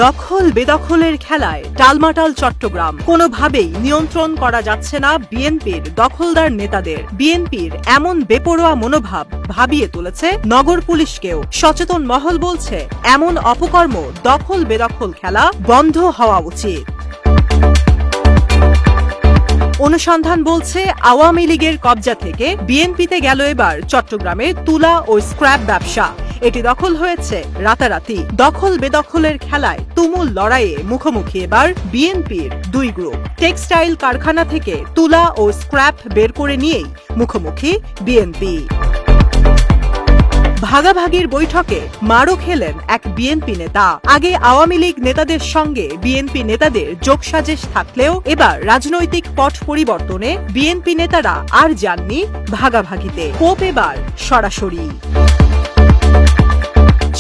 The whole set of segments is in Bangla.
দখল বেদখলের খেলায় টালমাটাল চট্টগ্রাম। কোনোভাবেই নিয়ন্ত্রণ করা যাচ্ছে না বিএনপির দখলদার নেতাদের। বিএনপির এমন বেপরোয়া মনোভাব ভাবিয়ে তুলেছে নগর পুলিশকেও। সচেতন মহল বলছে, এমন অপকর্ম দখল বেদখল খেলা বন্ধ হওয়া উচিত। অনুসন্ধান বলছে, আওয়ামী লীগের কবজা থেকে বিএনপিতে গেল এবার চট্টগ্রামের তুলা ও স্ক্র্যাপ ব্যবসা। এটি দখল হয়েছে রাতারাতি। দখল বেদখলের খেলায় তুমুল লড়াইয়ে মুখোমুখি এবার বিএনপির দুই গ্রুপ। টেক্সটাইল কারখানা থেকে তুলা ও স্ক্র্যাপ বের করে নিয়েই মুখোমুখি বিএনপি। ভাগাভাগির বৈঠকে মারও খেলেন এক বিএনপি নেতা। আগে আওয়ামী লীগ নেতাদের সঙ্গে বিএনপি নেতাদের যোগসাজশ থাকলেও এবার রাজনৈতিক পট পরিবর্তনে বিএনপি নেতারা আর যাননি ভাগাভাগিতে। কোপ এবার সরাসরি।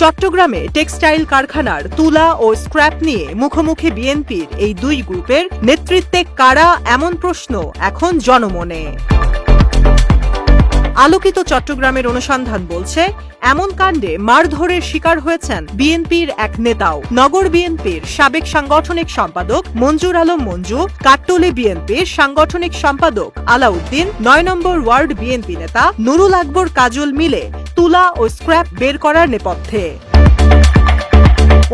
চট্টগ্রামে টেক্সটাইল কারখানার তুলা ও স্ক্র্যাপ নিয়ে মুখোমুখি বিএনপির এই দুই গ্রুপের নেতৃত্বে কারা, এমন প্রশ্ন এখন জনমনে। আলোকিত চট্টগ্রামের অনুসন্ধান বলছে, এমন কাণ্ডে মারধরের শিকার হয়েছেন বিএনপির এক নেতাও। নগর বিএনপির সাবেক সাংগঠনিক সম্পাদক মঞ্জুর আলম মঞ্জু, কাট্টলী বিএনপির সাংগঠনিক সম্পাদক আলাউদ্দিন, ৯ নম্বর ওয়ার্ড বিএনপি নেতা নুরুল আকবর কাজল মিলে তুলা ও স্ক্র্যাপ বের করার নেপথ্যে।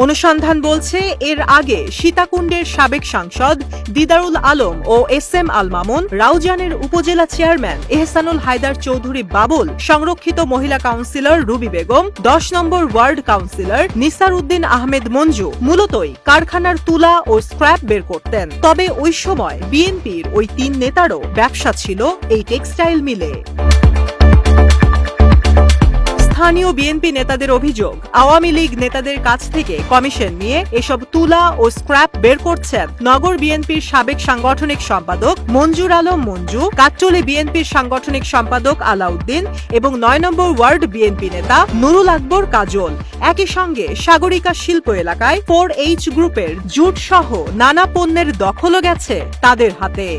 অনুসন্ধান বলছে, এর আগে সীতাকুণ্ডের সাবেক সাংসদ দিদারুল আলম ও এস.এম. আল মামুন, রাউজানের উপজেলা চেয়ারম্যান এহসানুল হায়দার চৌধুরী বাবুল, সংরক্ষিত মহিলা কাউন্সিলর রুবি বেগম, ১০ নম্বর ওয়ার্ড কাউন্সিলর নিসার উদ্দিন আহমেদ মঞ্জু মূলতই কারখানার তুলা ও স্ক্র্যাপ বের করতেন। তবে ওই সময় বিএনপির ওই তিন নেতারও ব্যবসা ছিল এই টেক্সটাইল মিলে। স্থানীয় বিএনপি নেতাদের অভিযোগ, আওয়ামী লীগ নেতাদের কাছ থেকে কমিশন নিয়ে এসব তুলা ও স্ক্র্যাপ বের করছেন নগর বিএনপির সাবেক সাংগঠনিক সম্পাদক মঞ্জুর আলম মঞ্জু, কাট্টলী বিএনপির সাংগঠনিক সম্পাদক আলাউদ্দিন এবং ৯ নম্বর ওয়ার্ড বিএনপি নেতা নুরুল আকবর কাজল। একই সঙ্গে সাগরিকা শিল্প এলাকায় 4H গ্রুপের জুট সহ নানা পণ্যের দখলও গেছে তাদের হাতে।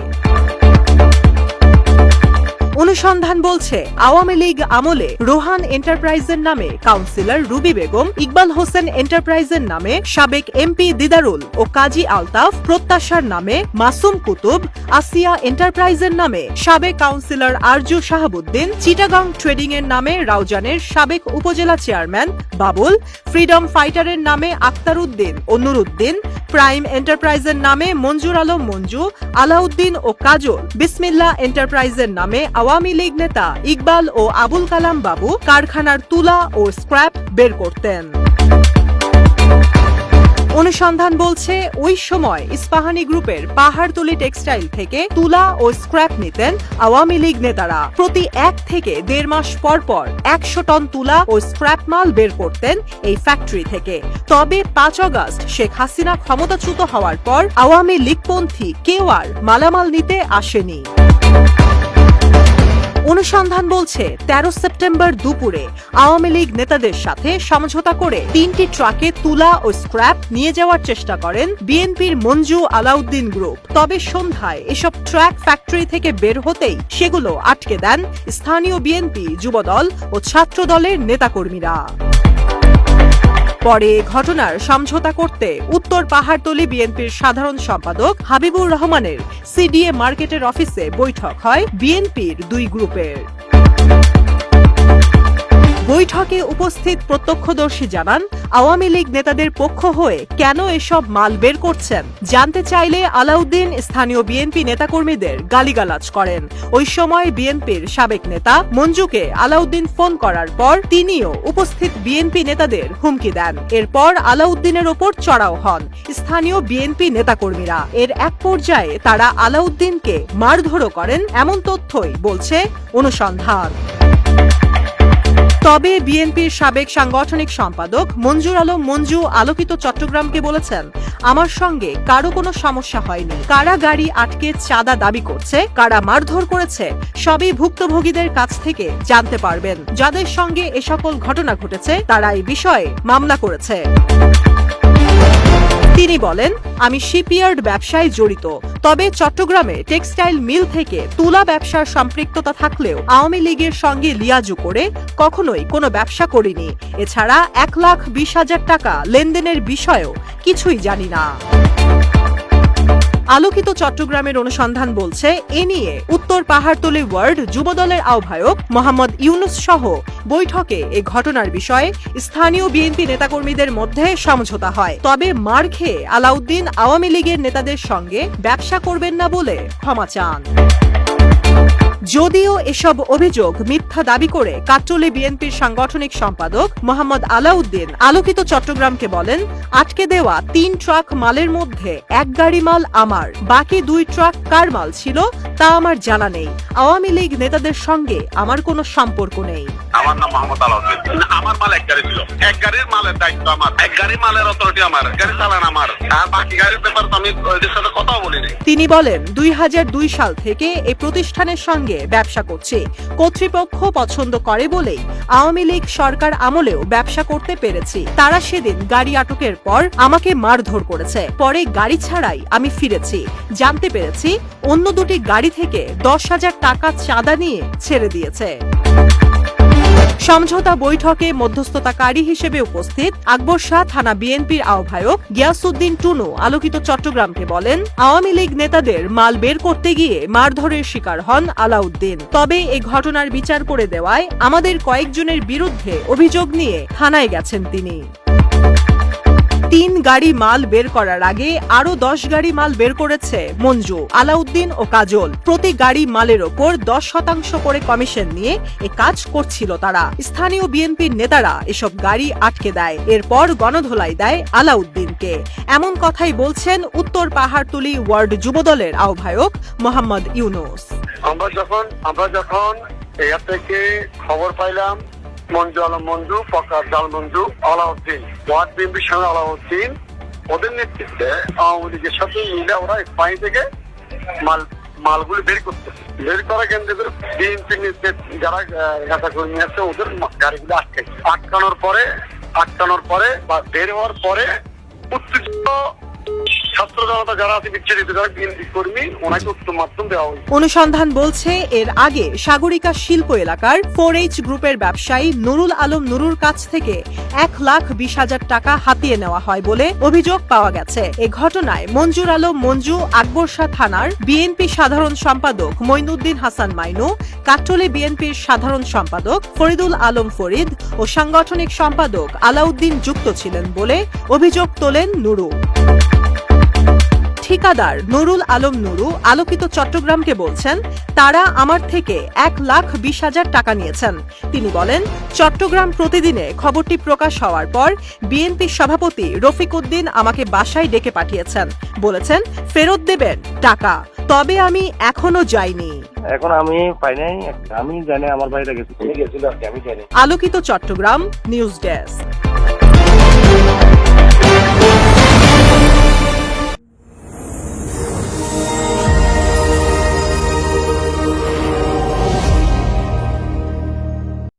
অনুসন্ধান বলছে, আওয়ামী লীগ আমলে রোহান এন্টারপ্রাইজের নামে কাউন্সিলর রুবি বেগম, ইকবাল হোসেন এন্টারপ্রাইজের নামে সাবেক এমপি দিদারুল ও কাজী আলতাফ, প্রত্যাশার নামে মাসুম কুতুব, আসিয়া এন্টারপ্রাইজের নামে সাবেক কাউন্সিলর আরজু শাহাবুদ্দিন, চিটাগাং ট্রেডিং এর নামে রাউজানের সাবেক উপজেলা চেয়ারম্যান বাবুল, ফ্রিডম ফাইটারের নামে আক্তার উদ্দিন ও নুরুদ্দিন, প্রাইম এন্টারপ্রাইজের নামে মঞ্জুর আলম মঞ্জু, আলাউদ্দিন ও কাজল, বিসমিল্লাহ এন্টারপ্রাইজের নামে আওয়ামী লীগ নেতা ইকবাল ও আবুল কালাম বাবু কারখানার তুলা ও স্ক্র্যাপ বের করতেন। অনুসন্ধান বলছে, ওই সময় ইস্পাহানি গ্রুপের পাহাড়তলী টেক্সটাইল থেকে তুলা ও স্ক্র্যাপ নিতেন আওয়ামী লীগ নেতারা। প্রতি ১ থেকে ১.৫ মাস পর পর ১০০ টন তুলা ও স্ক্র্যাপ মাল বের করতেন এই ফ্যাক্টরি থেকে। তবে ৫ আগস্ট শেখ হাসিনা ক্ষমতাচ্যুত হওয়ার পর আওয়ামী লীগপন্থী কেউ আর মালামাল নিতে আসেনি। অনুসন্ধান বলছে, ১৩ সেপ্টেম্বর দুপুরে আওয়ামী লীগ নেতাদের সাথে সমঝোতা করে ৩টি ট্রাকে তুলা ও স্ক্র্যাপ নিয়ে যাওয়ার চেষ্টা করেন বিএনপির মঞ্জু আলাউদ্দিন গ্রুপ। তবে সন্ধ্যায় এসব ট্রাক ফ্যাক্টরি থেকে বের হতেই সেগুলো আটকে দেন স্থানীয় বিএনপি, যুবদল ও ছাত্র দলের নেতাকর্মীরা। পরে ঘটনার সমঝোতা করতে উত্তর পাহাড়তলী বিএনপির সাধারণ সম্পাদক হাবিবুর রহমানের সিডিএ মার্কেটের অফিসে বৈঠক হয় বিএনপির দুই গ্রুপের। বৈঠকে উপস্থিত প্রত্যক্ষদর্শী জানান, আওয়ামী লীগ নেতাদের পক্ষ হয়ে কেন এসব মাল বের করছেন জানতে চাইলে আলাউদ্দিন স্থানীয় বিএনপি নেতাকর্মীদের গালিগালাজ করেন। ওই সময় বিএনপির সাবেক নেতা মঞ্জুকে আলাউদ্দিন ফোন করার পর তিনিও উপস্থিত বিএনপি নেতাদের হুমকি দেন। এরপর আলাউদ্দিনের ওপর চড়াও হন স্থানীয় বিএনপি নেতাকর্মীরা। এর এক পর্যায়ে তারা আলাউদ্দিনকে মারধরও করেন, এমন তথ্যই বলছে অনুসন্ধান। তবে বিএনপির সাবেক সাংগঠনিক সম্পাদক মঞ্জুর আলম মঞ্জু আলোকিত চট্টগ্রামকে বলেছেন, আমার সঙ্গে কারো কোনো সমস্যা হয়নি। কারা গাড়ি আটকে চাঁদা দাবি করছে, কারা মারধর করেছে, সবই ভুক্তভোগীদের কাছ থেকে জানতে পারবেন। যাদের সঙ্গে এ সকল ঘটনা ঘটেছে তারা এই বিষয়ে মামলা করেছে। তিনি বলেন, আমি শিপইয়ার্ড ব্যবসায় জড়িত, তবে চট্টগ্রামে টেক্সটাইল মিল থেকে তুলা ব্যবসার সম্পৃক্ততা থাকলেও আওয়ামী লীগের সঙ্গে লিয়াজু করে কখনোই কোনো ব্যবসা করিনি। এছাড়া 1,20,000 টাকা লেনদেনের বিষয়েও কিছুই জানি না। আলোকিত চট্টগ্রামের অনুসন্ধান বলছে, এ নিয়ে উত্তর পাহাড়তলী ওয়ার্ড যুবদলের আহ্বায়ক মোহাম্মদ ইউনুস সহ বৈঠকে এ ঘটনার বিষয়ে স্থানীয় বিএনপি নেতাকর্মীদের মধ্যে সমঝোতা হয়। তবে মার খেয়ে আলাউদ্দিন আওয়ামী লীগের নেতাদের সঙ্গে ব্যবসা করবেন না বলে ক্ষমা চান। যদিও এসব অভিযোগ মিথ্যা দাবি করে কাট্টলী বিএনপির সাংগঠনিক সম্পাদক মোহাম্মদ আলাউদ্দিন আলোকিত চট্টগ্রামকে বলেন, আটকে দেওয়া 3 ট্রাক মালের মধ্যে 1 গাড়ি মাল আমার, বাকি 2 ট্রাক কার মাল ছিল তা আমার জানা নেই। আওয়ামী লীগ নেতাদের সঙ্গে আমার কোনো সম্পর্ক নেই। আমার নাম মোহাম্মদ আলাউদ্দিন। আমার মাল 1 গাড়ি ছিল, 1 গাড়ির মালের দায়িত্ব আমার, 1 গাড়ির মালের অথরিটি আমার, গাড়ি চালান আমার, আর বাকি গাড়ির ব্যাপারে তো আমি ওদের সাথে কথাও বলিনি। তিনি বলেন, 2002 সাল থেকে এই প্রতিষ্ঠানের সঙ্গে ব্যবসা করছে। কর্তৃপক্ষ পছন্দ করে বলেই আওয়ামী লীগ সরকার আমলেও ব্যবসা করতে পেরেছি। তারা সেদিন গাড়ি আটকের পর আমাকে মারধর করেছে, পরে গাড়ি ছাড়াই আমি ফিরেছি। জানতে পেরেছি অন্য 2টি গাড়ি থেকে 10,000 টাকা চাঁদা নিয়ে ছেড়ে দিয়েছে। সমঝোতা বৈঠকে মধ্যস্থতাকারী হিসেবে উপস্থিত আকবর শাহ থানা বিএনপির আহ্বায়ক গিয়াসউদ্দিন টুনু আলোকিত চট্টগ্রামকে বলেন, আওয়ামী লীগ নেতাদের মাল বের করতে গিয়ে মারধরের শিকার হন আলাউদ্দিন। তবে এই ঘটনার বিচার করে দেওয়ায় আমাদের কয়েকজনের বিরুদ্ধে অভিযোগ নিয়ে থানায় গেছেন তিনি। 3 গাড়ি মাল বের করার আগে আরো 10 গাড়ি মাল বের করেছে মঞ্জু, আলাউদ্দিন ও কাজল। প্রতি গাড়ি মালের ওপর 10% করে কমিশন নিয়ে এ কাজ করছিল তারা। স্থানীয় বিএনপির নেতারা এসব গাড়ি আটকে দেয়, এরপর গণধোলাই দেয় আলাউদ্দিনকে। এমন কথাই বলছেন উত্তর পাহাড়তলী ওয়ার্ড যুবদলের আহ্বায়ক মোহাম্মদ ইউনুস। আমরা যখন এর থেকে খবর পাইলাম মঞ্জু আলম মঞ্জু, ফকার জাল মঞ্জু, আলাউদ্দিন, ওয়ার্ড বিএনপির সঙ্গে আলাউদ্দিন, ওদের নেতৃত্বে আওয়ামী লীগের সাথে মিলে ওরা পানি থেকে মালগুলো বের করতেছে। বের করা কেন্দ্র করে বিএনপির যারা নেতা কর্মী আছে ওদের গাড়িগুলো আটকানোর পরে বা বের হওয়ার পরে উত্তেজিত ছাত্র জনতা যারা আছে বিচ্ছেদিত যারা বিএনপি কর্মী ওনাকে উত্তম মাধ্যম দেওয়া হয়েছে। অনুসন্ধান বলছে, এর আগে সাগরিকা শিল্প এলাকার 4H গ্রুপের ব্যবসায়ী নুরুল আলম নুরুর কাছ থেকে 1,20,000 টাকা হাতিয়ে নেওয়া হয় বলে অভিযোগ পাওয়া গেছে। এ ঘটনায় মঞ্জুর আলম মঞ্জু আকবর শাহ থানার বিএনপি সাধারণ সম্পাদক মঈনুদ্দিন হাসান মাইনু, কাট্টলী বিএনপির সাধারণ সম্পাদক ফরিদুল আলম ফরিদ ও সাংগঠনিক সম্পাদক আলাউদ্দিন যুক্ত ছিলেন বলে অভিযোগ তোলেন নুরু। ঠিকাদার নুরুল আলম নুরু আলোকিত চট্টগ্রামকে বলছেন, তারা আমার থেকে 1,20,000 টাকা নিয়েছেন। তিনি বলেন, চট্টগ্রাম প্রতিদিনে খবরটি প্রকাশ হওয়ার পর বিএনপি সভাপতি রফিক উদ্দিন আমাকে বাসায় ডেকে পাঠিয়েছেন, বলেছেন ফেরত দেবেন টাকা। তবে আমি এখনো যাইনি। এখন আমি পাই নাই, আমি জানি আমার ভাইরা গেছিল, আমি জানি। আলোকিত চট্টগ্রাম নিউজ ডেস্ক।